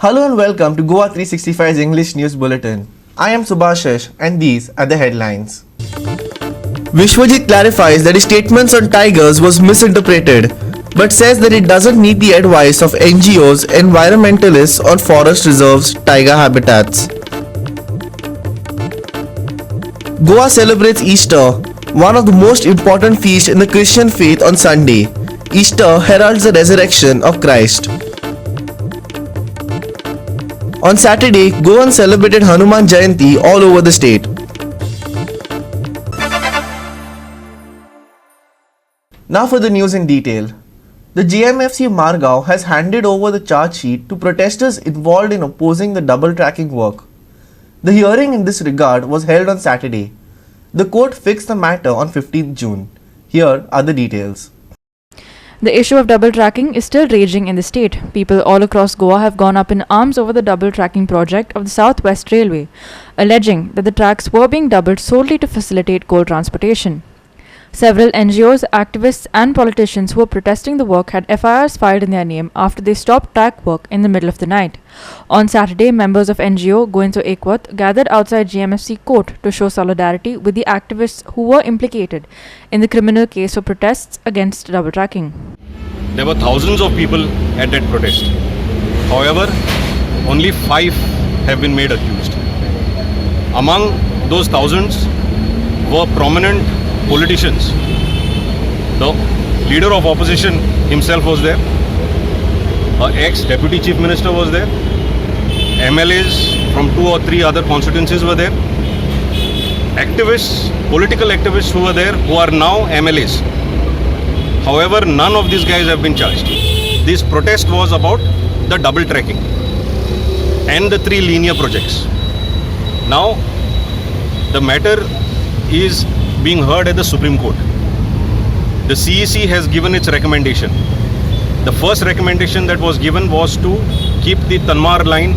Hello and welcome to GOA365's English News Bulletin. I am Subhashish and these are the headlines. Vishwajit clarifies that his statements on tigers was misinterpreted but says that it doesn't need the advice of NGOs, environmentalists on forest reserves, tiger habitats. Goa celebrates Easter, one of the most important feasts in the Christian faith on Sunday. Easter heralds the resurrection of Christ. On Saturday, Goans celebrated Hanuman Jayanti all over the state. Now for the news in detail. The GMFC Margao has handed over the charge sheet to protesters involved in opposing the double tracking work. The hearing in this regard was held on Saturday. The court fixed the matter on 15th June. Here are the details. The issue of double tracking is still raging in the state. People all across Goa have gone up in arms over the double tracking project of the South West Railway, alleging that the tracks were being doubled solely to facilitate coal transportation. Several NGOs, activists and politicians who were protesting the work had FIRs filed in their name after they stopped track work in the middle of the night. On Saturday, members of NGO GOA365 gathered outside GMFC court to show solidarity with the activists who were implicated in the criminal case for protests against double tracking. There were thousands of people at that protest. However, only 5 have been made accused. Among those thousands were prominent politicians. The leader of opposition himself was there. An ex-deputy chief minister was there. MLAs from 2 or 3 other constituencies were there. Activists, political activists who were there, who are now MLAs. However, none of these guys have been charged. This protest was about the double tracking and the 3 linear projects. Now, the matter is being heard at the Supreme Court. The CEC has given its recommendation. The first recommendation that was given was to keep the Tanmar line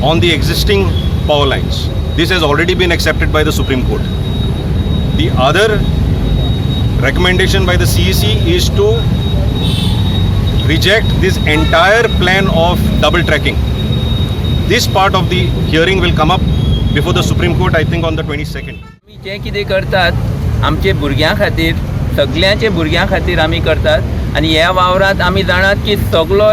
on the existing power lines. This has already been accepted by the Supreme Court. The other recommendation by the CEC is to reject this entire plan of double tracking. This part of the hearing will come up before the Supreme Court, I think on the 22nd. जे कितें करतात आमचे भुरग्यां खातीर सगळ्यांचे भुरग्यां खातीर आमी करतात आनी ह्या वावरांत आमी जाणात की सगळो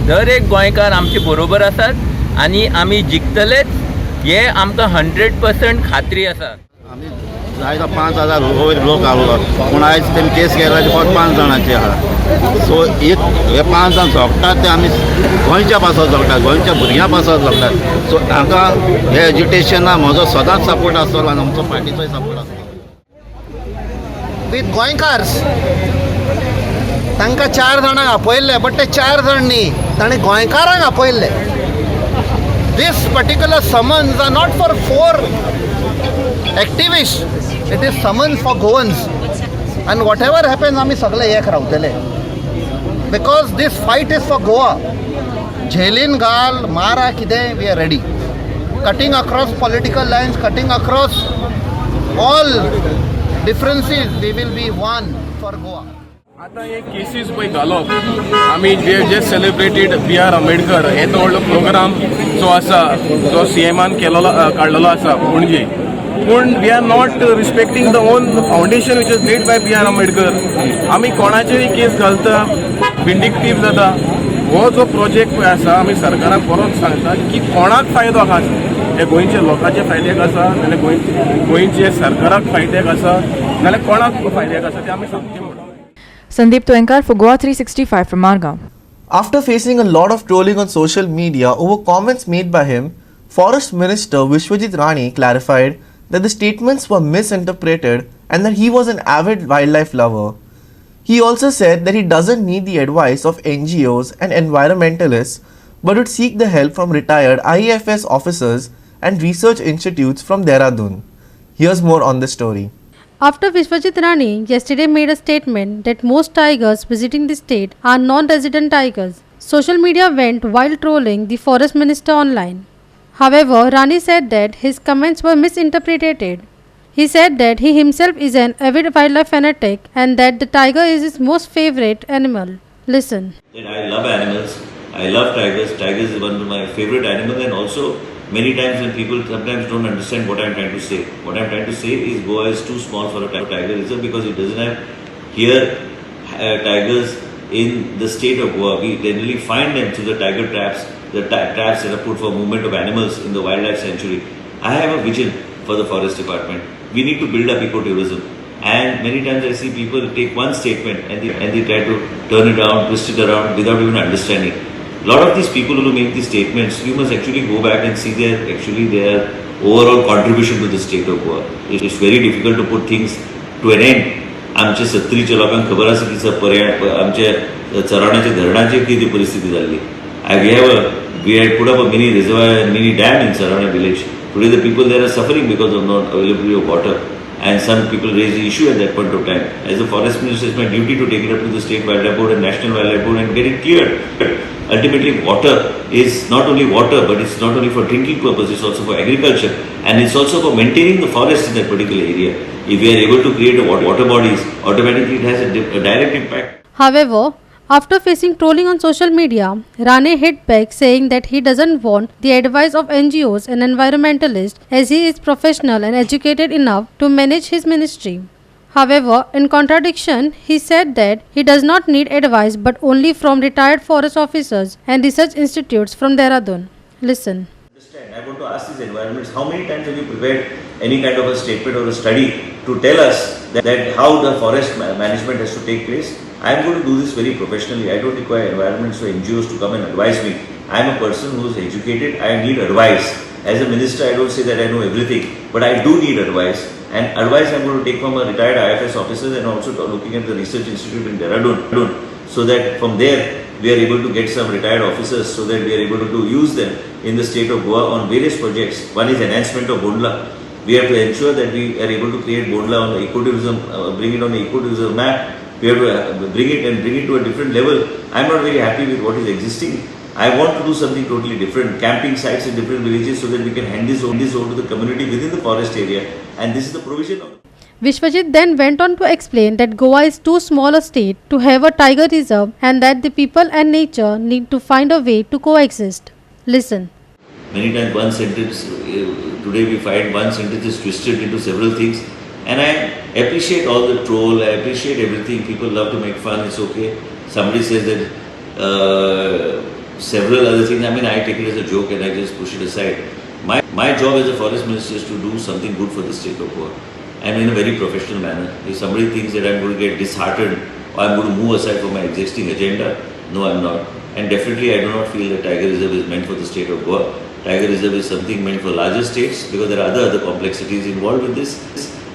दर एक गोंयकार आमचे बरोबर आसात आनी आमी जिखतलेच हे आमकां 100% खात्री आसा. आमी आयज 5,000 वयर लोक आहलो पूण आयज तेमी केस केला फक्त 5 जाणांची आहा. सो एक हे 5 जाण झगतात ते आमी गोंयच्या पासत झगतात, गोंयच्या भुरग्यां पासत झगतात. सो हांकां हे एज्युटेशनाक म्हजो सदांच सपोर्ट आसतलो आनी आमचो पार्टीचोय सपोर्ट आसतलो. विथ गोंयकार्स तांकां 4 जाणांक आपयल्ले बट ते 4 जाण न्ही ताणें गोंयकारांक आपयल्ले. This particular summons are not for 4 activist, it is summons for Goans and whatever happens आमी सगळे एक रावतले because this fight is for Goa. झेलीन घाल मारा कितें we are ready. Cutting across political lines, cutting across all differences, we will be one for Goa. आता हे cases पळय घालप आमी जे सेलिब्रेटेड B.R. आंबेडकर येतो व्हडलो प्रोग्राम जो आसा जो CMान काडलेलो आसा पणजे, पूण we are not respecting the own foundation which is led by B.R. Ambedkar. आमी कोणाचेय केस घालता, विंडिक्टीव जाता. हो जो प्रोजेक्ट पळय आसा आमी सरकाराक परत सांगता की कोणाक फायदो आहा, हे गोंयच्या लोकांच्या फायद्याक आसा नाल्यार गोंयचे सरकाराक फायद्याक आसा नाल्यार कोणाक फायद्याक आसा ते आमी सांगचें म्हणून. Sandeep Toenkar for GOA365 from Margao. After facing a lot of trolling on social media over comments made by him, Forest Minister Vishwajit Rani clarified that the statements were misinterpreted and that he was an avid wildlife lover. He also said that he doesn't need the advice of NGOs and environmentalists but would seek the help from retired IAFS officers and research institutes from Dehradun. Here's more on this story. After Vishwajit Rani yesterday made a statement that most tigers visiting the state are non-resident tigers, social media went wild trolling the forest minister online. However, Rani said that his comments were misinterpreted. He said that he himself is an avid wildlife fanatic and that the tiger is his most favorite animal. Listen. I love animals. I love tigers. Tigers is one of my favorite animals, and also many times when people sometimes don't understand what I'm trying to say. What I'm trying to say is Goa is too small for a tiger reserve because it doesn't have here tigers in the state of Goa. We generally find them through the tiger traps, the traps that are put for movement of animals in the wildlife sanctuary. I have a vision for the forest department. We need to build up ecotourism. And many times I see people take one statement and they try to turn it around, twist it around without even understanding. A lot of these people who make these statements, you must actually go back and see their overall contribution to the state of Goa. It's very difficult to put things to an end. आमच्या 70च्या लोकांक खबर आसा की आमच्या चराण्याच्या धरणाची कितें परिस्थिती जाल्ली. We had put up a mini reservoir and mini dam in Sarana village. Today the people there are suffering because of not availability of water, and some people raised the issue at that point of time. As a forest minister, it's my duty to take it up to the state wildlife board and national wildlife board and get it cleared. Ultimately, water is not only water, but it's not only for drinking purpose, it's also for agriculture, and it's also for maintaining the forest in that particular area. If we are able to create a water bodies, automatically it has a direct impact. However, after facing trolling on social media, Rane hit back saying that he doesn't want the advice of NGOs and environmentalists as he is professional and educated enough to manage his ministry. However, in contradiction, he said that he does not need advice but only from retired forest officers and research institutes from Dehradun. Listen. I want to ask these environments, how many times have you prepared any kind of a statement or a study to tell us that how the forest management has to take place? I am going to do this very professionally. I don't require environments or NGOs to come and advise me. I am a person who is educated. I need advice. As a minister, I don't say that I know everything, but I do need advice. And advice I am going to take from a retired IFS officers and also looking at the research institute in Dehradun, so that from there we are able to get some retired officers so that we are able to use them in the state of Goa on various projects. One is enhancement of Bondla. We have to ensure that we are able to create Bondla on the ecotourism, bring it on the ecotourism map. We have to bring it to a different level. I am not very happy with what is existing. I want to do something totally different, camping sites in different villages so that we can hand this over to the community within the forest area, and this is the provision of it. Vishwajit then went on to explain that Goa is too small a state to have a tiger reserve and that the people and nature need to find a way to coexist. Listen. Many times one sentence, today we find one sentence is twisted into several things, and I appreciate all the troll, I appreciate everything, people love to make fun, it's okay. Somebody says that several other things, I mean I take it as a joke and I just push it aside. My job as a forest minister is to do something good for the state of Goa. And in a very professional manner. If somebody thinks that I'm going to get disheartened or I'm going to move aside from my existing agenda, no, I'm not. And definitely I do not feel that Tiger Reserve is meant for the state of Goa. Tiger Reserve is something meant for larger states because there are other complexities involved with this,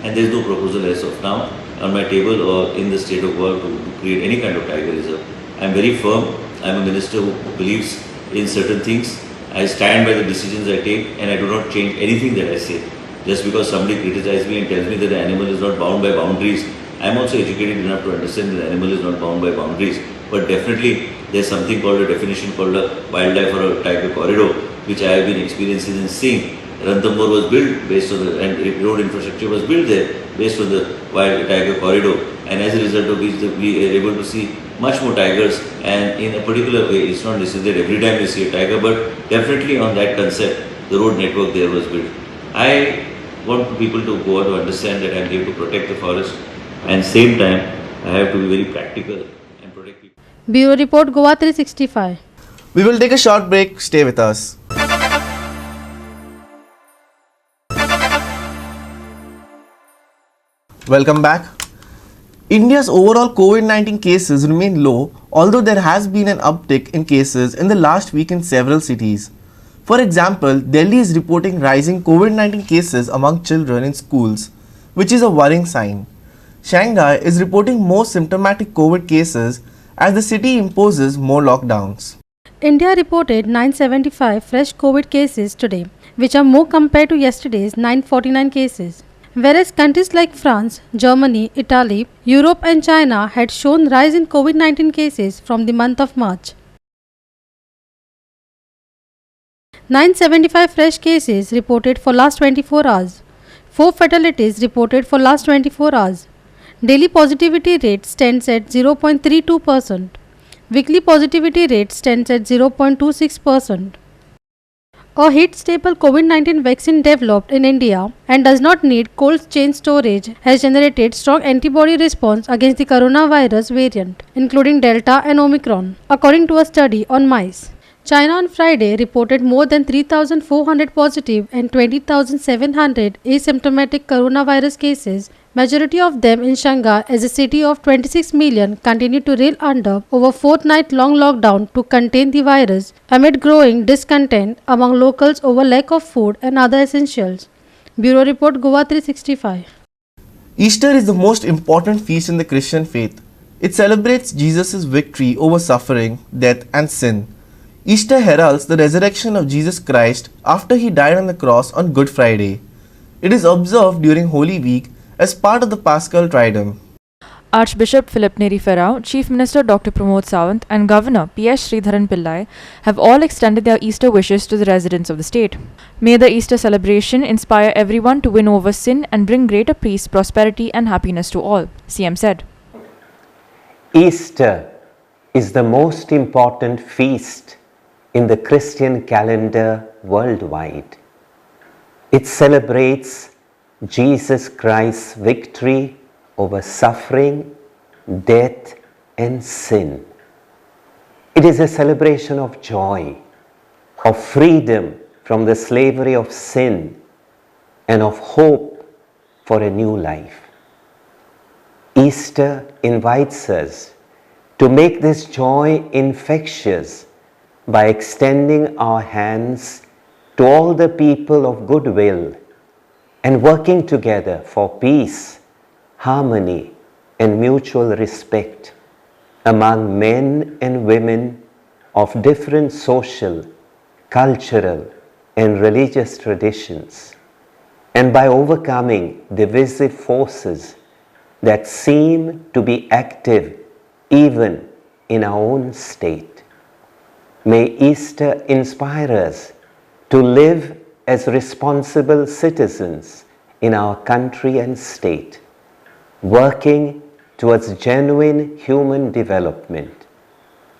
and there is no proposal as of now on my table or in the state of Goa to create any kind of Tiger Reserve. I'm very firm. I'm a minister who believes in certain things. I stand by the decisions I take and I do not change anything that I say. Just because somebody criticizes me and tells me that the animal is not bound by boundaries, I am also educated enough to understand that the animal is not bound by boundaries. But definitely there is something called a definition called a wildlife or a tiger corridor, which I have been experiencing and seeing. Ranthambore was built based on and road infrastructure was built there based on the wild tiger corridor, and as a result of which we are able to see much more tigers, and in a particular way. It's not necessary that every time you see a tiger, but definitely on that concept the road network there was built. I want people to go out to understand that I am here to protect the forest, and same time I have to be very practical and protect people. Bureau Report GOA365. We will take a short break. Stay with us. Welcome back. India's overall COVID-19 cases remain low, although there has been an uptick in cases in the last week in several cities. For example, Delhi is reporting rising COVID-19 cases among children in schools, which is a worrying sign. Shanghai is reporting more symptomatic COVID cases as the city imposes more lockdowns. India reported 975 fresh COVID cases today, which are more compared to yesterday's 949 cases. Whereas countries like France, Germany, Italy, Europe and China had shown rise in COVID-19 cases from the month of March. 975 fresh cases reported for last 24 hours. 4 fatalities reported for last 24 hours. Daily positivity rate stands at 0.32%. Weekly positivity rate stands at 0.26%. A heat stable COVID-19 vaccine developed in India and does not need cold chain storage has generated strong antibody response against the coronavirus variant, including Delta and Omicron, according to a study on mice. China on Friday reported more than 3,400 positive and 20,700 asymptomatic coronavirus cases. Majority of them in Shanghai, as a city of 26 million continued to rail under over fortnight-long lockdown to contain the virus amid growing discontent among locals over lack of food and other essentials. Bureau Report GOA365. Easter is the most important feast in the Christian faith. It celebrates Jesus' victory over suffering, death and sin. Easter heralds the resurrection of Jesus Christ after he died on the cross on Good Friday. It is observed during Holy Week as part of the Paschal Triduum. Archbishop Philip Neri Ferrao, Chief Minister Dr. Pramod Sawant and Governor P.S. Sridharan Pillai have all extended their Easter wishes to the residents of the state. May the Easter celebration inspire everyone to win over sin and bring greater peace, prosperity and happiness to all, CM said. Easter is the most important feast in the Christian calendar worldwide. It celebrates Jesus Christ's victory over suffering, death and sin. It is a celebration of joy, of freedom from the slavery of sin and of hope for a new life. Easter invites us to make this joy infectious by extending our hands to all the people of goodwill and working together for peace, harmony, and mutual respect among men and women of different social, cultural, and religious traditions, and by overcoming divisive forces that seem to be active even in our own state. May Easter inspire us to live as responsible citizens in our country and state, working towards genuine human development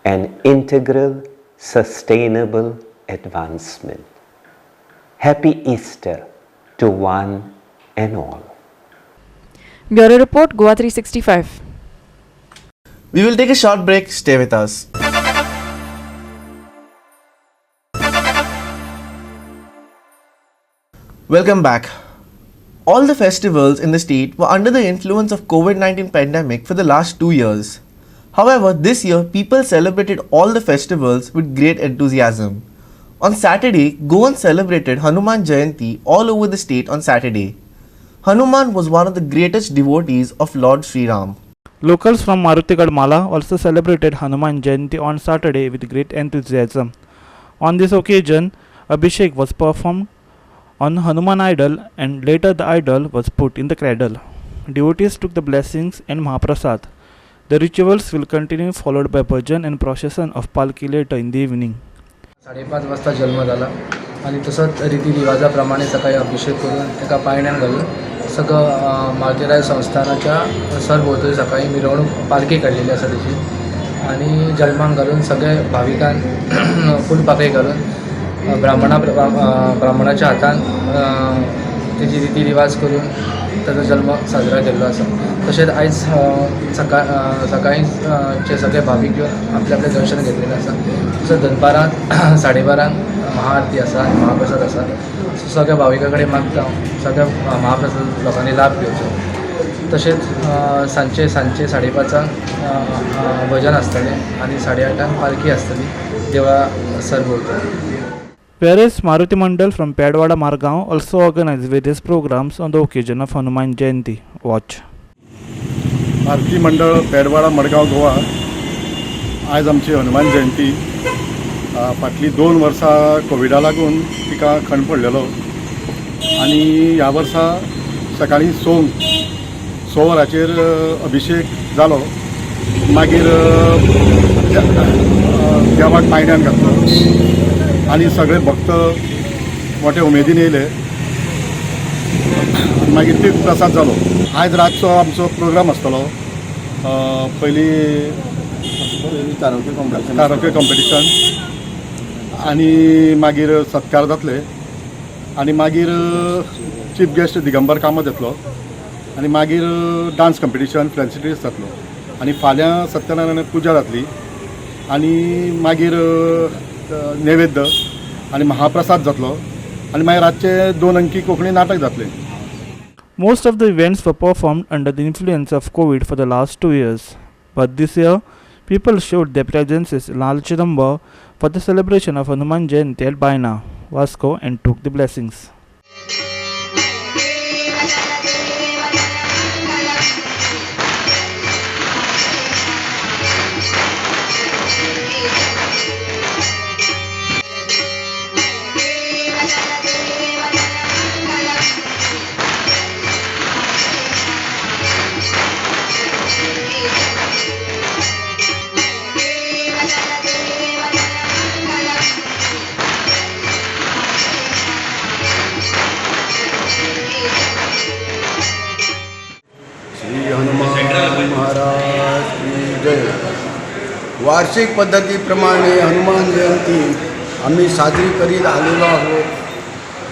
and integral, sustainable advancement. Happy Easter to one and all. Bureau Report GOA365. We will take a short break. Stay with us. Welcome back. All the festivals in the state were under the influence of COVID-19 pandemic for the last 2 years. However, this year people celebrated all the festivals with great enthusiasm. On Saturday, Goans celebrated Hanuman Jayanti all over the state on Saturday. Hanuman was one of the greatest devotees of Lord Sri Ram. Locals from Marutigad Mala also celebrated Hanuman Jayanti on Saturday with great enthusiasm. On this occasion, Abhishek was performed on Hanuman idol and later the idol was put in the cradle. Devotees took the blessings and Mahaprasad. The rituals will continue, followed by bhajan and procession of palki later in the evening. 5:30 वाजता जन्म झाला आणि तसंच रीतिरिवाजाप्रमाणे सकाळी अभिषेक करून एका पायण्यान घालून सगळं माळतीराय संस्थानाच्या सरभोवतणी सकाळी मिरवणूक पालखी काढलेली आसा त्याची आणि जल्माक घालून सगळे भाविकांक फुलपाकळी घालून ब्राह्मणाच्या हातान तेजी रितीरिवाज करून ताचो जल्म साजरा केल्लो आसा. तशेंच आयज सकाळींचे सगळे भावीक येवन आपले आपले दर्शन घेतलेलें आसा. तसोच दनपारां 12:30 महाआरती आसा आनी महाप्रसाद आसा. सगळ्या भाविकां कडेन मागता सगळ्या महाप्रसाद लोकांनी लाभ घेवचो. तशेंच सांजचे 5:30 भजन आसतलें आनी 8:30 पालखी आसतली देवळा सरभोंवतणी. Paris Maruti Mandal from Pedwada Margaon also organized various programs on the occasion of Hanuman Jayanti. Watch. Maruti मंडळ पेडवाडा मडगांव गोवा आज आमची हनुमान जयंती फाटली 2 वर्सां कोविडा लागून तिका खंड पडलेलो आनी ह्या वर्सा सकाळी 6 वरांचेर अभिषेक जालो. मागीर देवाक पायण्यान घातलो आनी सगळे भक्त मोठे उमेदीन येयले. मागीर तीर्थ प्रसाद जालो. आयज रातचो आमचो प्रोग्राम आसतलो. पयलीं कारोके कॉम्पिटिशन आनी मागीर सत्कार जातले आनी मागीर चीफ गेस्ट दिगंबर कामत येतलो आनी मागीर डान्स कॉम्पिटिशन फॅन्सी ड्रेस जातलो आनी फाल्यां सत्यनारायण पुजा जातली आनी मागीर नैवेद्य आनी महाप्रसाद जातलो आनी मागीर रातचे 2 अंकी कोंकणी नाटक जातलें. Most of the events were performed under the influence of COVID for the last 2 years, but this year people showed their presences in large number for the celebration of Hanuman Jayanti at Baina, Vasco, and took the blessings. महाराज की जय. वार्षिक पद्धतीप्रमाणे हनुमान जयंती आम्ही साजरी करीत आलेलो आहोत.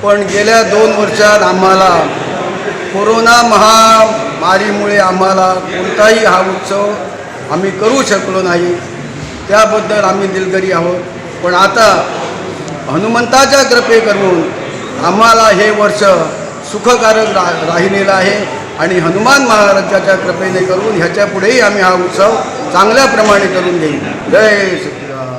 पण गेल्या 2 वर्षात आम्हाला कोरोना महामारीमुळे आम्हाला कोणताही हा उत्सव आम्ही करू शकलो नाही. त्याबद्दल आम्ही दिलगिरी आहोत. पण आता हनुमंताच्या कृपे करून आम्हाला हे वर्ष सुखकारक राहिलेलं आहे आणि हनुमान महाराजाच्या कृपेने करून ह्याच्या पुढेही आम्ही हा उत्सव चांगल्या प्रमाणे करून घेऊ. जय श्रीराम.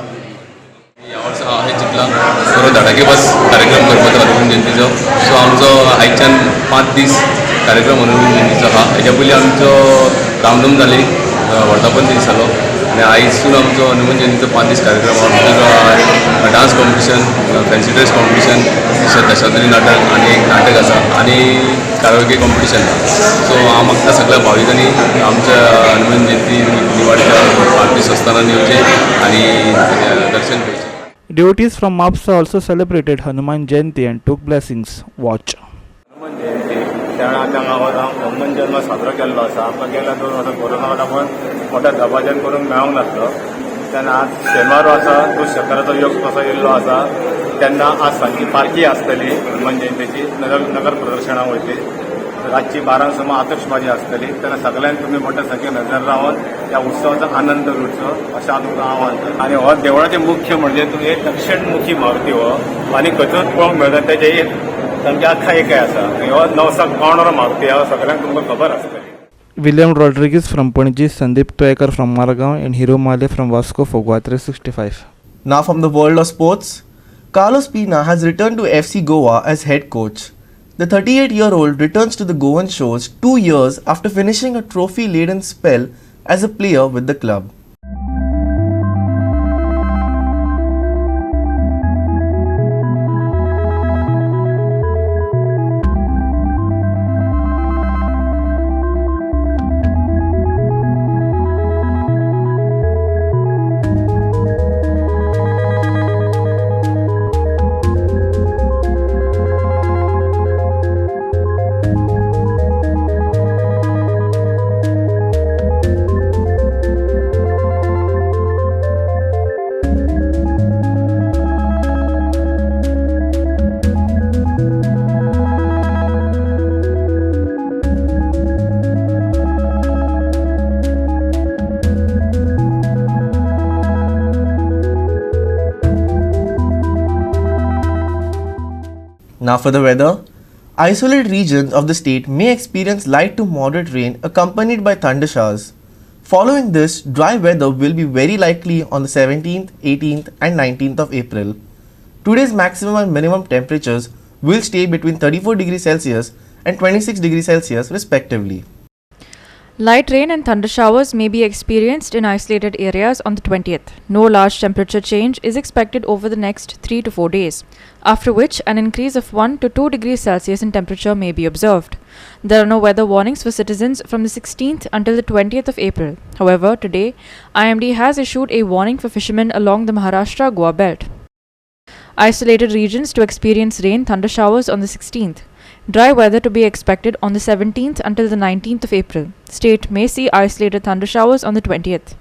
यावर्सा हांवें चिंतलां बरो धडाके बस कार्यक्रम करपाचो हनुमान जयंतीचो. सो आमचो आयच्यान 5 दीस कार्यक्रम हनुमान जयंतीचो आहा. हेच्या पयलीं आमचो रामनवमी जाली, वर्धापन दीस जालो आनी आयजसून आमचो हनुमान जयंतीचो 5 दीस कार्यक्रम आहा. Dance competition, fancy dress competition, दशावतारी नाटक आनी एक नाटक आसा आनी काराओके कॉम्पिटिशन. सो हांव मागता सगळ्या भाविकांनी आमच्या हनुमान जयंती दिवाळीच्या 5 दीस आसतना येवचें आनी दर्शन घेवचें. Devotees from Mapsa also celebrated Hanuman Jayanti and took blessings. Watch. Hanuman Jayanti Hanuman जन्म साजरो केल्लो आसा. आमकां गेल्या 2 वर्सां कोरोना लागून मोठ्या दबाज्यान करूंक मेळोंक नासलो. तेन्ना आज शेनवार आसा, तो शेनवाराचो योग कसो येयल्लो आसा. तेन्ना आज सांजची पालखी आसतली हनुमान जयंतीची, नगर प्रदर्शनाक वयतली. रातची 12 सुमार आतशबाजी आसतली. तेन्ना सगळ्यांक तुमी मोठ्या संख्येन हजर रावन ह्या उत्सवाचो आनंद लुटचो अशें हांव तुमकां आवाहन करतां. आनी हो देवळाचें मुख्य म्हणजे तुमी एक दक्षिणमुखी मारुती हो आनी खंयच पळोवंक मेळटा तेजे एक तांची आख्यायिका आसा. हो नवसाक पावणारो मारुती हो सगळ्यांक तुमकां खबर आसतली. William Rodriguez from Panaji, Sandeep Toyekar from Margaon, and Hiro Male from Vasco for GOA365. Now from the world of sports, Carlos Pina has returned to FC Goa as head coach. The 38-year-old returns to the Goan shores 2 years after finishing a trophy-laden spell as a player with the club. Now for the weather. Isolated regions of the state may experience light to moderate rain accompanied by thunder showers. Following this, dry weather will be very likely on the 17th, 18th and 19th of April. Today's maximum and minimum temperatures will stay between 34 degrees Celsius and 26 degrees Celsius respectively. Light rain and thunder showers may be experienced in isolated areas on the 20th. No large temperature change is expected over the next 3 to 4 days, after which an increase of 1 to 2 degrees Celsius in temperature may be observed. There are no weather warnings for citizens from the 16th until the 20th of April. However, today, IMD has issued a warning for fishermen along the Maharashtra-Goa belt. Isolated regions to experience rain, thunder showers on the 16th. Dry weather to be expected on the 17th until the 19th of April. State may see isolated thunder showers on the 20th.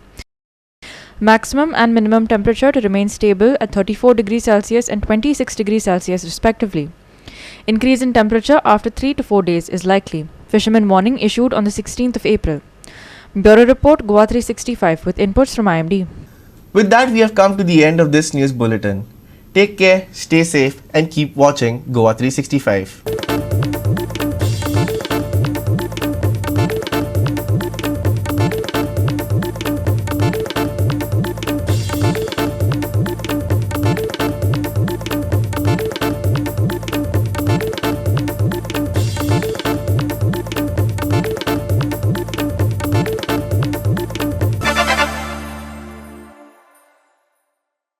Maximum and minimum temperature to remain stable at 34 degrees Celsius and 26 degrees Celsius respectively. Increase in temperature after 3 to 4 days is likely. Fisherman warning issued on the 16th of April. Bureau Report GOA365 with inputs from IMD. With that, we have come to the end of this news bulletin. Take care, stay safe, and keep watching GOA365.